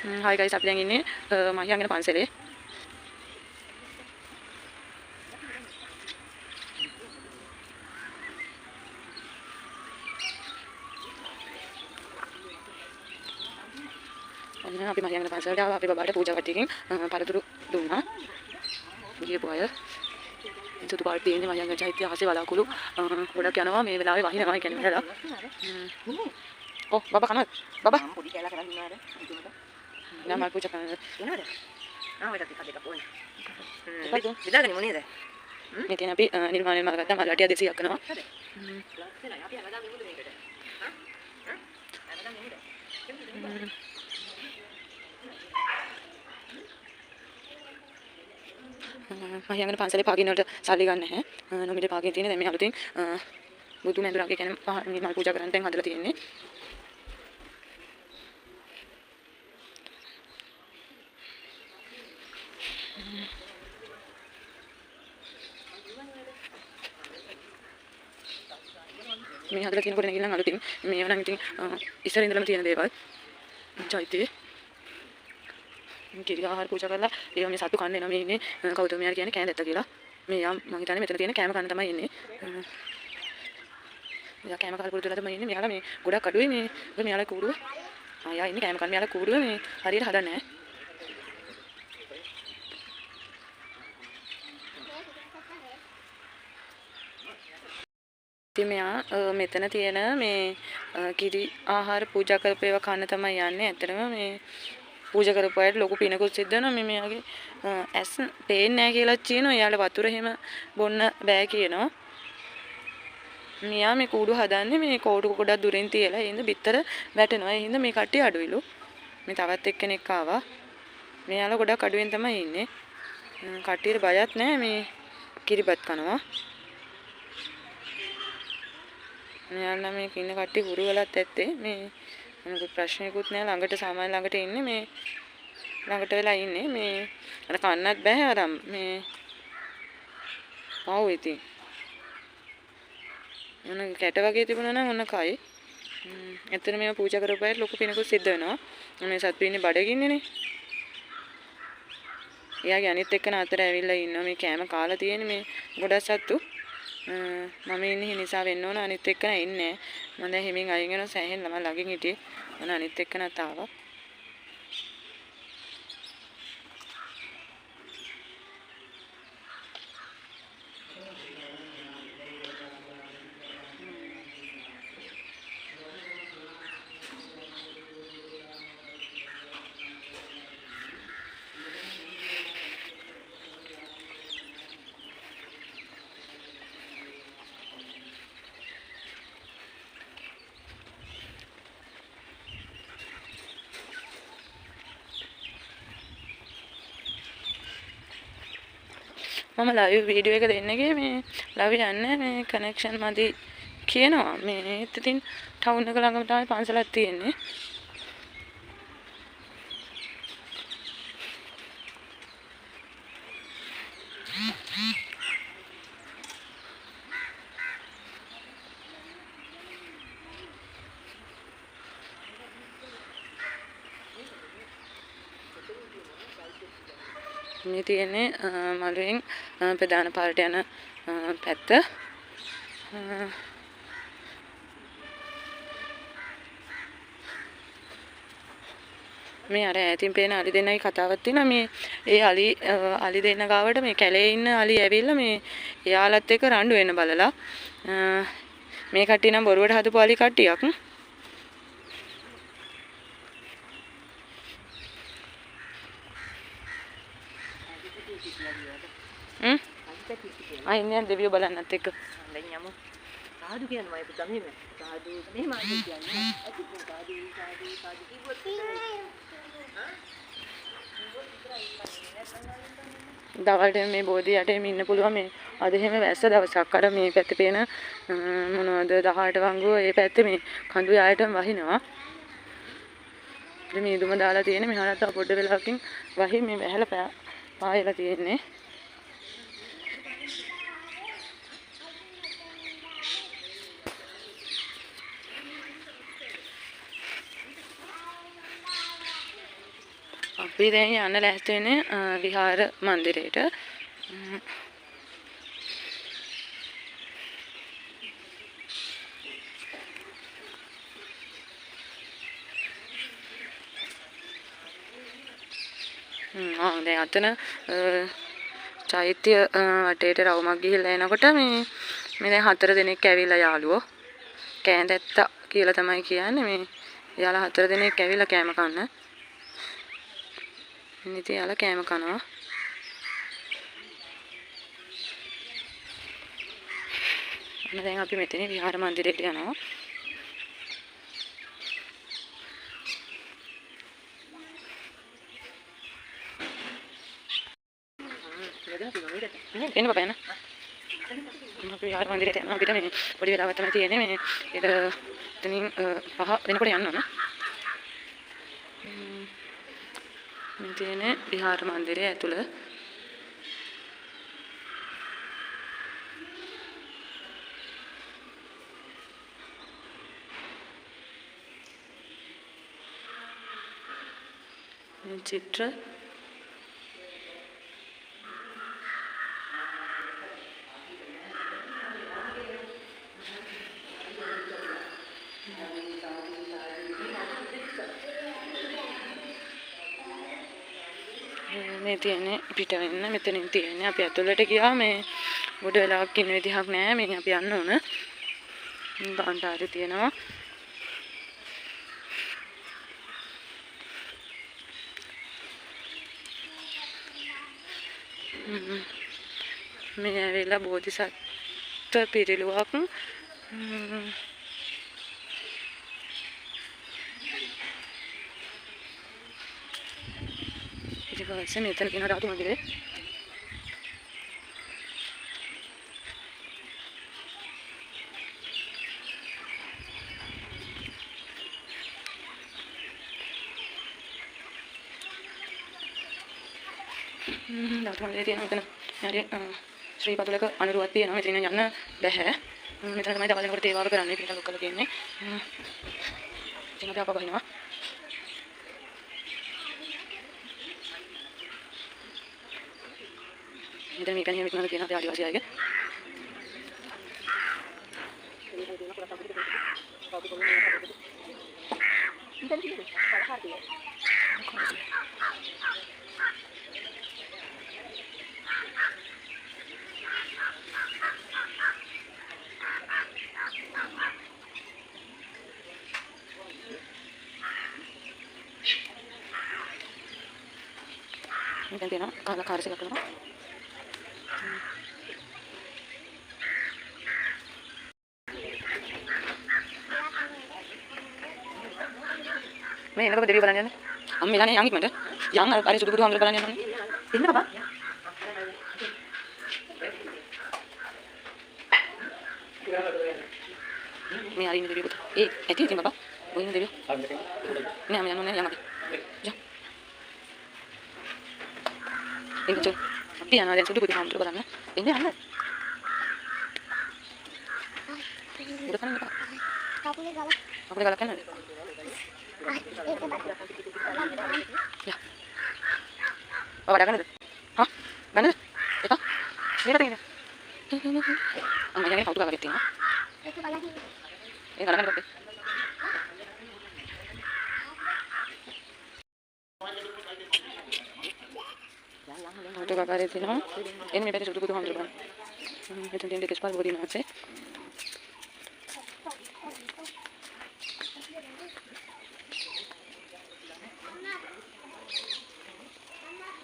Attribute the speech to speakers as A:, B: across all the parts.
A: Hi guys, අපි දැන් ඉන්නේ මහියංගන පන්සලේ. ඔන්න අපි මහියංගන පන්සලට ආවා. අපි බබාට පූජා කට්ටියකින් පළතුරු දුන්නා. ගියපු අය. සුදු පාට තියෙන මහියංගන චෛත්‍ය ආසේ වලාකුළු ගොඩක් යනවා මේ වෙලාවේ වහිනවා. ඒ කියන්නේ වෙලා. ඔව් බබා කනවද? බබා පොඩි කැලක් කරන් ඉන්නවාද? නෑ මල් පූජා කරන්න. එනවද? ඔය ටිකක් දෙකක් ඕනේ. විදාගෙන මොනේද? මේ තියෙන අපි නිර්මාණය මල් ගත්තා. මල් වටිය 200ක් කරනවා. ලස්සනයි. අපි හැමදාම මෙමුද මේකට? හා? හැමදාම මෙමුද? මහියංගන පන්සලේ පාගින්න වලට සල්ලි ගන්න නැහැ. නොමිලේ පාගින්න තියෙන දැන් මේ අලුතින් බුදු මැඳුරාගේ කියන්නේ මල් පූජා කරන්න තැන් හදලා තියෙන්නේ. මේ හදලා තියෙන කොට නැගින්න අලුතින් මේව නම් ඉතින් ඉස්සර ඉඳලම තියෙන දේවල්. චෛත්‍යයේ කිරි ආහාර පූජා කරලා ඒවා මේ සතු කන්න එනවා මේ ඉන්නේ කෞතමයාර කියන්නේ කෑඳැත්ත කියලා. මේ යා මම හිතන්නේ මෙතන තියෙන කෑම කන්න තමයි ඉන්නේ. යා කෑම කාල පුරුදුලා තමයි ඉන්නේ. මෙයාලා මේ ගොඩක් අඩුයි මේ මෙයාලා කූඩුව. යා ඉන්නේ කෑම කන්න මෙයාලා කූඩුව මේ හරියට හදන්නේ නැහැ. ඉතින් මෙයා මෙතන තියෙන මේ කිරි ආහාර පූජා කරපු ඒවා කන්න තමයි යන්නේ. ඇත්තටම මේ පූජා කරපු අයට ලොකු පිනකුත් සිද්ධ වෙනවා. මේ මෙයාගේ ඇස් පේන්නේ නැහැ කියලා කියනවා. එයාලා වතුර එහෙම බොන්න බෑ කියනවා. මෙයා මේ කූඩු හදන්නේ මේ කෝඩු ගොඩක් දුරින් තියලා. ඒ හින්දා බිත්තර වැටෙනවා. ඒ හින්දා මේ කට්ටිය අඩුයිලු. මේ තවත් එක්කෙනෙක් ආවා. මෙයාලා ගොඩක් අඩුවෙන් තමයි ඉන්නේ. කට්ටියට බයත් නැහැ මේ කිරිබත් කනවා. මෙයාලා මේ ඉන්න කට්ටිය හුරු වෙලත් ඇත්තේ මේ මොකද ප්‍රශ්නයකුත් නෑ ළඟට සාමාන්‍ය ළඟට ඉන්නේ මේ ළඟට වෙලා ඉන්නේ මේ අර කන්නත් බෑ අර මේ ආව ඉතින් මොන කැට වගේ තිබුණා නම් ඔන්න කයි එතන මේව පූජා කරපුවාට ලොකු පිනකුත් සිද්ධ වෙනවා මේ සත්තු ඉන්නේ බඩගින්නේනේ එයාගේ අනිත් එක්කන අතර ඇවිල්ලා ඉන්නවා මේ කෑම කාලා තියෙන මේ ගොඩක් සත්තු මම ඉන්නේ නිසා වෙන්න ඕන අනිත් එක්කන ඉන්නේ මම දැන් හිමින් අයින් වෙනවා සෑහෙන ළම ළඟින් හිටියේ මම අනිත් එක්කනත් ආවා මම ලයිව් වීඩියෝ එක දෙන්න ගියේ මේ ලයිව් යන්නේ මේ කනෙක්ෂන් මදි කියනවා මේ ඉතින් ටවුන් එක ළඟම තමයි පන්සලක් තියෙන්නේ මේ තියෙන්නේ මළුවෙන් ප්‍රධාන පාරට යන පැත්ත මේ අර ඈතින් පේන අලි දෙන්නගේ කතාවක් තියෙනවා මේ ඒ අලි දෙන්න ගාවට මේ කැලේ ඉන්න අලි ඇවිල්ලා මේ එයාලත් එක්ක රණ්ඩු වෙන්න බලලා මේ කට්ටිය නම් බොරුවට හදපු අලි කට්ටියක් ඉන්නේ දෙවියෝ බලන්නත් එක්ක දැන් යමු සාදු කියනවා ඒ පුතා මෙහෙම සාදු මෙහෙම ආදු කියන්නේ ඇති සාදු සාදු කිව්වොත් දවල්ට මේ බෝධි යටේ ඉන්න පුළුවන් මේ අද එහෙම වැස්ස දවසක් අර මේ පැත්තේ පේන මොනවද 18 වංගුව ඒ පැත්තේ මේ කඳු යායටම වහිනවා ඉතින් මේ දුම දාලා තියෙන මෙහාට තව පොඩ්ඩ වෙලාවකින් වහි මේ වැහැලා පායලා තියෙන්නේ අපි දැන් යන්න ලෑස්ති වෙන්නේ විහාර මන්දිරයට. දැන් අතන චෛත්‍ය වටේට රවුමක් ගිහිල්ලා එනකොට මේ දැන් 4 දෙනෙක් ඇවිල්ලා යාළුවෝ කෑඳැත්තා කියලා තමයි කියන්නේ. මේ යාළුවා 4 දෙනෙක් ඇවිල්ලා කෑම කන්න. ඉතින් යාළුවා කෑම කනවා. දැන් අපි මෙතන විහාර මන්දිරයට යනවා. එන්න බබා එන්න. අපි විහාර මන්දිරයට යනවා. අපිට මේ පොඩි වෙලාවක් තමයි තියෙන්නේ. මේ එතනින් 5 වෙනකොට යන්න ඕන. මේ තියෙන්නේ විහාර මන්දිරය ඇතුළ. මේ චිත්‍ර මේ තියෙන්නේ පිට වෙන්න මෙතනින් තියෙන්නේ. අපි ඇතුළට ගියා මේ ගොඩ වෙලාවක් ඉන්න විදිහක් නැහැ. මේ අපි යන්න ඕන. බාන්ඩාරි තියෙනවා. මේ ඇවිල්ලා බෝධිසත්ව පිරිලුවක්. ඊට මෙතන කියන රාතු මන්දිරේ රාතු මන්දිරේ තියෙන මෙතන හරි ශ්‍රී පතුලක අනුරුවක් තියෙනවා. මෙතන යන්න බැහැ. මෙතන තමයි දවල් වෙනකොට තේවාව කරන්නේ කියලා ලොක් කරලා තියෙන්නේ. ඉතින් අපි අප බහිනවා. ඉතින් මේක නියම විකුණන තියෙන අපේ ආදිවාසී අයගේ. මේකෙන් තියෙනවා කාර්යසික කරනවා. මේ එනකොට දෙවියෝ බලන්න යන්නේ. අම්මලානේ යන් ඉක්මනට. යන් අර සුදු බුදු හාමුදුරුවෝ බලන්න යනවා. එන්න බබා. මේ අරින්න දෙවියෝ පුතා. ඇටි ඉතින් බබා. ඔයින් දෙවියෝ. නෑ මම යන්නේ යන් අපි. ජා. එන්න චෝ. අපි යනවා දැන් සුදු බුදු හාමුදුරුවෝ බලන්න. එන්න යන්න. උඩ කන්න බබා. කකුලේ ගලක් යන්නද? Ya. Bawa dagang itu. Hah? Ganda? Ito? Ini natin ini. Ang mayang ini kau tu kagak tinggal. Ini kalau kan kau. Kau tu kagak tinggal. Ini memang sudah butuh hamil kan. Itu dia dekat sekolah bodi nasi.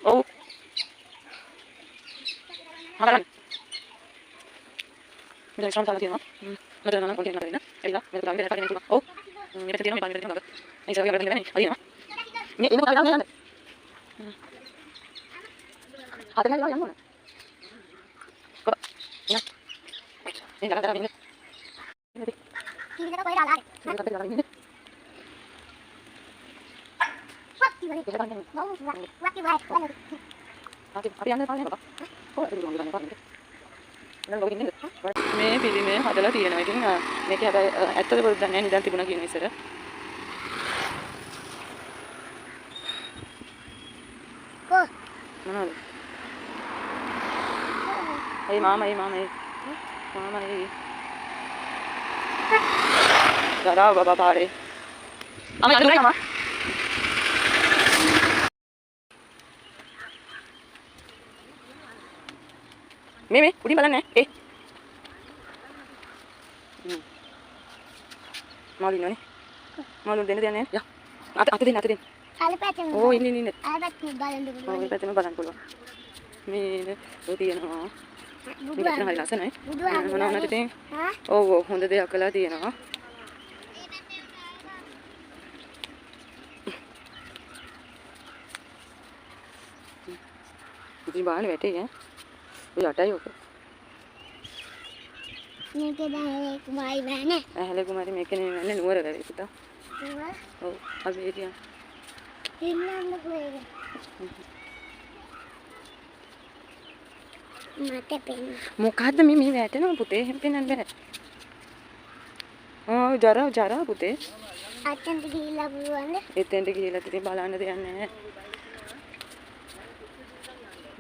A: Oh. Hagalan. Mira, estamos hablando no. No te nada con quién hablar, ¿no? Ahí va, me toca ver para que me Oh. Mira, te tiro mi pan, mira, ahí se va a ver bien, ahí, ¿no? Ni no está hablando. Hata la ya no. Ko. Ya. Ni la cara bien. Ni kita koy dalar. Ni kita dalar ni. මේ පිළිමය හදලා තියෙනවා. ඉතින් මේක හැබැයි ඇත්තද බොරුද දන්නේ නැහැ. නිදන් තිබුණා කියන ඉස්සර. මොනවද? ඒ මාමා දරාව බබා පාරේ. අම යන්න ගමා. මේ උඩින් බලන්න ඒ. මාළු ඉන්නවනේ. මාළු දෙන්න දෙන්නේ. යා. අත දෙන්න.
B: අර පැත්තෙන්.
A: ඕ ඉන්න.
B: අර පැත්තෙන් බලන්න පුළුවන්.
A: ඔය පැත්තෙන් බලන්න පුළුවන්. මේ ඔය තියෙනවා. බුදුහාම හරි ලස්සනයි. මොනවද ඉතින්? ඔව් හොඳ දෙයක් කළා තියෙනවා. ඉතින් බාහනේ වැටේ ඈ. ඔය යටයි ඔක.
B: මේක දැන් කුමාරි බෑනේ.
A: ඇහැලේ කුමාරි මේකනේ යන්නේ නුවර ගලේ පුතා. ඔව් අපි හිටියා.
B: ඉන්නන්න කොහෙද? මට පෙන්න.
A: මොකද්ද මේ වැටෙනවා පුතේ එහෙම පෙන්නන්න බෑ. ජරා පුතේ.
B: අතෙන්ට ගිහිල්ලා පුළුවන්ද?
A: එතෙන්ට ගිහිල්ලා ඉතින් බලන්න දෙයක් නැහැ.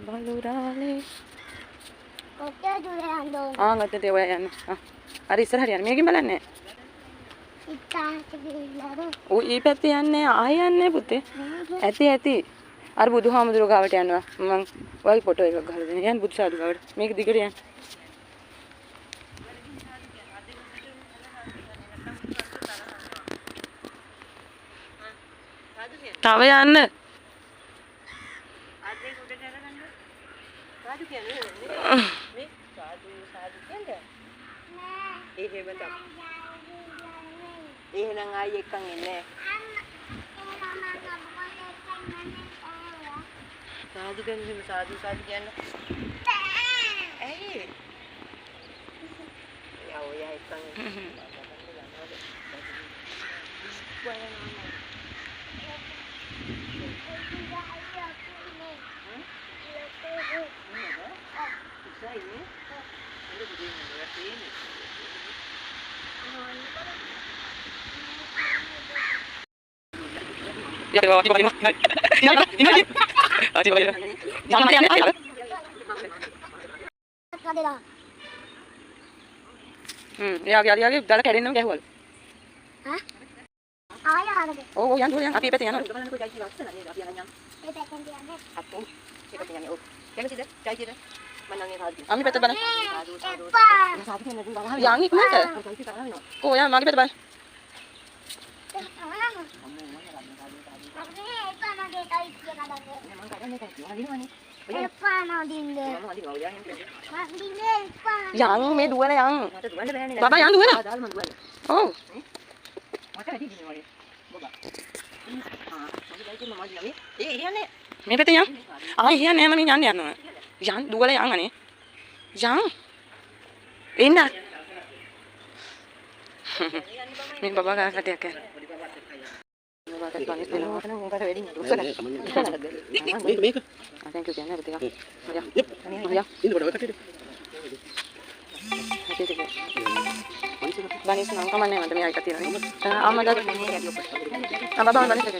A: බලුරාලේ
B: කොට්ටේ දුර යන්න ඕන.
A: ගත්තට ඔය යන්න. අර ඉස්සරහට යන්න. මේකෙන් බලන්නේ.
B: ඉතාලට ගිහිල්ලාද?
A: ඔය ඊ පැත්තේ යන්නේ ආයෙ යන්නේ පුතේ. ඇති. අර බුදුහාමුදුරුවෝ ගාවට යනවා. මම ඔයගේ ෆොටෝ එකක් ගහලා දෙන්න. යන්න බුදුසාදු ගාවට. මේක දිගට යන්න. තව යන්න.
C: එහෙනම් ආයෙ එක්කන් එන්නේ සාදු කියන්නේ සාදු කියන්නේ ඇයි ඔය එක්කන්
A: Ya, ini. Jangan mati ya.
B: කඩලා.
A: යාගේ දාලා කැඩෙන්නම ගැහුවලු.
B: හා? ආය ආරද?
A: ඔව් යන්න අපි පැත්තේ යනවා.
B: ඒ පැත්තෙන් තියන්නේ.
C: අතෝ ඒක කියන්නේ ඔව් කැමතිද ජයිද මන්නන්නේ සාදු
A: අපි පැත්තට බලන්න.
B: එපා.
C: සාදු කියන්නේ දුවා
A: යන් ඉක්මනට. කෝ යන් මගේ පැත්තට බලන්න. යන් මේ දුවන යන්. බබා යන් දුවන. ඔව්. මේ පැත්තේ යන්. එහෙ යන්නේ මම යන්න යනවා. යන් දුවල යන් අනේ. යන්. එන්න. මේ බබා ගා කටයක් කරා. බබා කට් පනිස් දෙනවා. මොකට වෙඩින් දුස්සන. මේක. thank you කියන්නේ පුතේ. හරිය. ඉන්න බඩ කටේ. බනිස් නම් කමන්නේ මට මෙයා එක තියෙනවා. අම්මා දාලා බබා බනිස් එක.